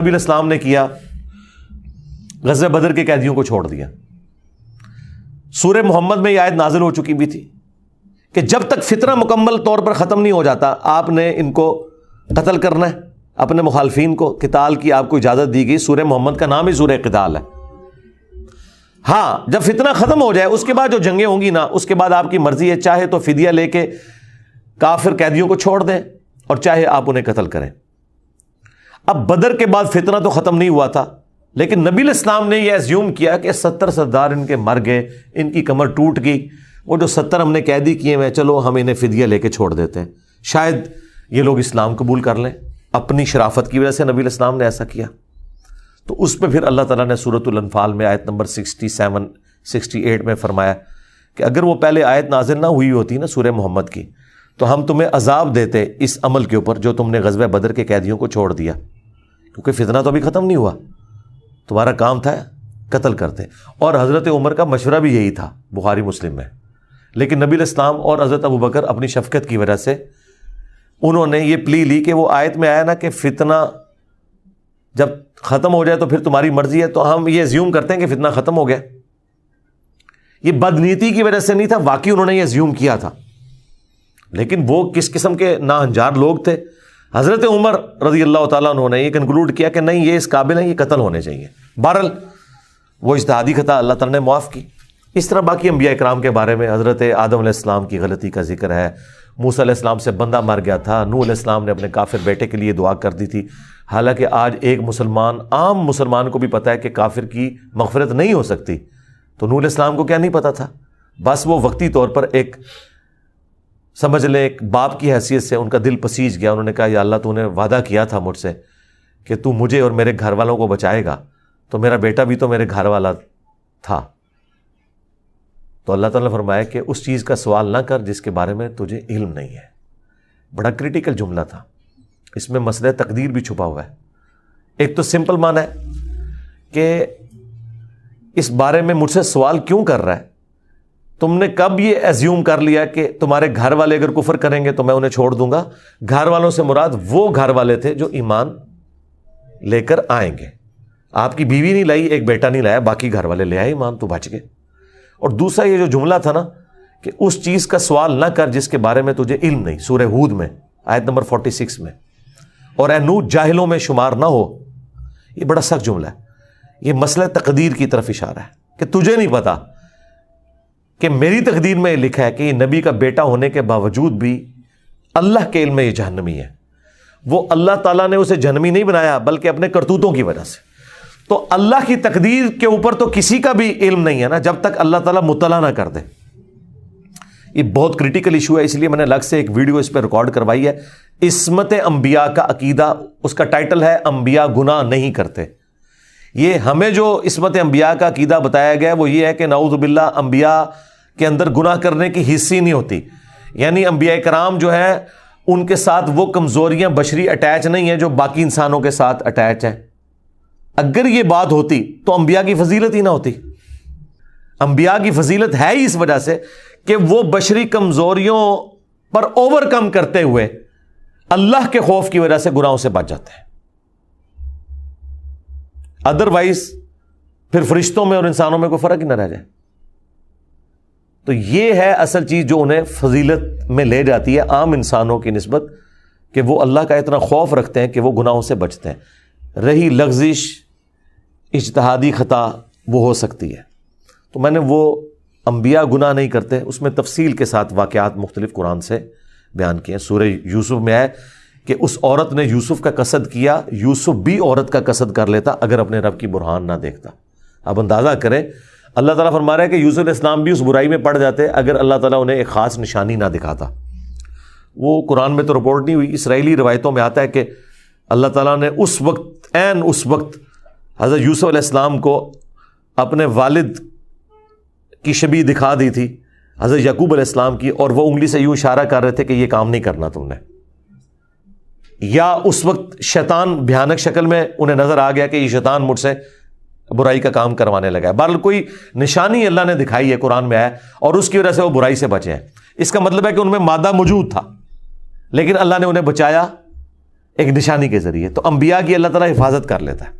نبی علیہ السلام نے کیا، غزوہ بدر کے قیدیوں کو چھوڑ دیا۔ سورہ محمد میں یہ آیت نازل ہو چکی بھی تھی کہ جب تک فتنہ مکمل طور پر ختم نہیں ہو جاتا آپ نے ان کو قتل کرنا ہے، اپنے مخالفین کو قتال کی آپ کو اجازت دی گئی۔ سورہ محمد کا نام ہی سورہ قتال ہے۔ ہاں جب فتنہ ختم ہو جائے اس کے بعد جو جنگیں ہوں گی نا، اس کے بعد آپ کی مرضی ہے، چاہے تو فدیہ لے کے کافر قیدیوں کو چھوڑ دیں اور چاہے آپ انہیں قتل کریں۔ اب بدر کے بعد فتنہ تو ختم نہیں ہوا تھا، لیکن نبی علیہ السلام نے یہ ایزیوم کیا کہ 70 سردار ان کے مر گئے، ان کی کمر ٹوٹ گئی، وہ جو 70 ہم نے قیدی کیے ہوئے چلو ہم انہیں فدیہ لے کے چھوڑ دیتے ہیں، شاید یہ لوگ اسلام قبول کر لیں۔ اپنی شرافت کی وجہ سے نبی علیہ السلام نے ایسا کیا۔ تو اس پہ پھر اللہ تعالیٰ نے سورۃ الانفال میں آیت نمبر 67 68 میں فرمایا کہ اگر وہ پہلے آیت نازل نہ ہوئی ہوتی نا سورہ محمد کی تو ہم تمہیں عذاب دیتے اس عمل کے اوپر جو تم نے غزوہ بدر کے قیدیوں کو چھوڑ دیا، کیونکہ فتنہ تو ابھی ختم نہیں ہوا، تمہارا کام تھا قتل کرتے۔ اور حضرت عمر کا مشورہ بھی یہی تھا بخاری مسلم میں، لیکن نبی علیہ السلام اور حضرت ابوبکر اپنی شفقت کی وجہ سے انہوں نے یہ پلی لی کہ وہ آیت میں آیا نا کہ فتنہ جب ختم ہو جائے تو پھر تمہاری مرضی ہے، تو ہم یہ زیوم کرتے ہیں کہ فتنہ ختم ہو گیا۔ یہ بدنیتی کی وجہ سے نہیں تھا، واقعی انہوں نے یہ زیوم کیا تھا، لیکن وہ کس قسم کے ناہنجار لوگ تھے۔ حضرت عمر رضی اللہ تعالیٰ عنہ نے یہ کنکلوڈ کیا کہ نہیں یہ اس قابل ہیں، یہ قتل ہونے چاہیے۔ بہرحال وہ اجتہادی خطا اللہ تعالیٰ نے معاف کی۔ اس طرح باقی انبیاء کرام کے بارے میں حضرت آدم علیہ السلام کی غلطی کا ذکر ہے، موسیٰ علیہ السلام سے بندہ مر گیا تھا، نوح علیہ السلام نے اپنے کافر بیٹے کے لیے دعا کر دی تھی، حالانکہ آج ایک مسلمان عام مسلمان کو بھی پتہ ہے کہ کافر کی مغفرت نہیں ہو سکتی، تو نوح علیہ السلام کو کیا نہیں پتہ تھا؟ بس وہ وقتی طور پر ایک سمجھ لیں ایک باپ کی حیثیت سے ان کا دل پسیج گیا، انہوں نے کہا یا اللہ تو نے وعدہ کیا تھا مجھ سے کہ تو مجھے اور میرے گھر والوں کو بچائے گا، تو میرا بیٹا بھی تو میرے گھر والا تھا۔ تو اللہ تعالیٰ نے فرمایا کہ اس چیز کا سوال نہ کر جس کے بارے میں تجھے علم نہیں ہے۔ بڑا کریٹیکل جملہ تھا، اس میں مسئلہ تقدیر بھی چھپا ہوا ہے۔ ایک تو سمپل معنی ہے کہ اس بارے میں مجھ سے سوال کیوں کر رہا ہے؟ تم نے کب یہ ایزیوم کر لیا کہ تمہارے گھر والے اگر کفر کریں گے تو میں انہیں چھوڑ دوں گا؟ گھر والوں سے مراد وہ گھر والے تھے جو ایمان لے کر آئیں گے۔ آپ کی بیوی نہیں لائی، ایک بیٹا نہیں لایا، باقی گھر والے لے آئے ایمان، تو بچ گئے۔ اور دوسرا یہ جو جملہ تھا نا کہ اس چیز کا سوال نہ کر جس کے بارے میں تجھے علم نہیں، سورہ ہود میں آیت نمبر 46 میں، اور اے نوح جاہلوں میں شمار نہ ہو، یہ بڑا سخت جملہ ہے۔ یہ مسئلہ تقدیر کی طرف اشارہ ہے کہ تجھے نہیں پتا کہ میری تقدیر میں یہ لکھا ہے کہ یہ نبی کا بیٹا ہونے کے باوجود بھی اللہ کے علم میں یہ جہنمی ہے۔ وہ اللہ تعالیٰ نے اسے جہنمی نہیں بنایا بلکہ اپنے کرتوتوں کی وجہ سے۔ تو اللہ کی تقدیر کے اوپر تو کسی کا بھی علم نہیں ہے نا جب تک اللہ تعالیٰ مطلع نہ کر دے۔ یہ بہت کریٹیکل ایشو ہے، اس لیے میں نے الگ سے ایک ویڈیو اس پہ ریکارڈ کروائی ہے، عصمت انبیاء کا عقیدہ، اس کا ٹائٹل ہے انبیاء گناہ نہیں کرتے۔ یہ ہمیں جو عصمت انبیاء کا عقیدہ بتایا گیا ہے وہ یہ ہے کہ نعوذ باللہ انبیاء کے اندر گناہ کرنے کی حص ہی نہیں ہوتی، یعنی انبیاء کرام جو ہے ان کے ساتھ وہ کمزوریاں بشری اٹیچ نہیں ہیں جو باقی انسانوں کے ساتھ اٹیچ ہیں۔ اگر یہ بات ہوتی تو انبیاء کی فضیلت ہی نہ ہوتی۔ انبیاء کی فضیلت ہے ہی اس وجہ سے کہ وہ بشری کمزوریوں پر اوور کم کرتے ہوئے اللہ کے خوف کی وجہ سے گناہوں سے بچ جاتے ہیں۔ ادروائز پھر فرشتوں میں اور انسانوں میں کوئی فرق ہی نہ رہ جائے۔ تو یہ ہے اصل چیز جو انہیں فضیلت میں لے جاتی ہے عام انسانوں کی نسبت، کہ وہ اللہ کا اتنا خوف رکھتے ہیں کہ وہ گناہوں سے بچتے ہیں۔ رہی لغزش اجتہادی خطا وہ ہو سکتی ہے۔ تو میں نے وہ انبیاء گناہ نہیں کرتے اس میں تفصیل کے ساتھ واقعات مختلف قرآن سے بیان کیے ہیں۔ سورہ یوسف میں ہے کہ اس عورت نے یوسف کا قصد کیا، یوسف بھی عورت کا قصد کر لیتا اگر اپنے رب کی برہان نہ دیکھتا۔ اب اندازہ کریں، اللہ تعالیٰ فرما رہا ہے کہ یوسف علیہ السلام بھی اس برائی میں پڑ جاتے اگر اللہ تعالیٰ انہیں ایک خاص نشانی نہ دکھاتا۔ وہ قرآن میں تو رپورٹ نہیں ہوئی، اسرائیلی روایتوں میں آتا ہے کہ اللہ تعالیٰ نے اس وقت حضرت یوسف علیہ السلام کو اپنے والد کی شبیہ دکھا دی تھی، حضرت یعقوب علیہ السلام کی، اور وہ انگلی سے یوں اشارہ کر رہے تھے کہ یہ کام نہیں کرنا تم نے۔ یا اس وقت شیطان بھیانک شکل میں انہیں نظر آ گیا کہ یہ شیطان مجھ سے برائی کا کام کروانے لگا ہے۔ بہرحال کوئی نشانی اللہ نے دکھائی ہے، قرآن میں ہے، اور اس کی وجہ سے وہ برائی سے بچے ہیں۔ اس کا مطلب ہے کہ ان میں مادہ موجود تھا لیکن اللہ نے انہیں بچایا ایک نشانی کے ذریعے. تو انبیاء کی اللہ تعالیٰ حفاظت کر لیتا ہے.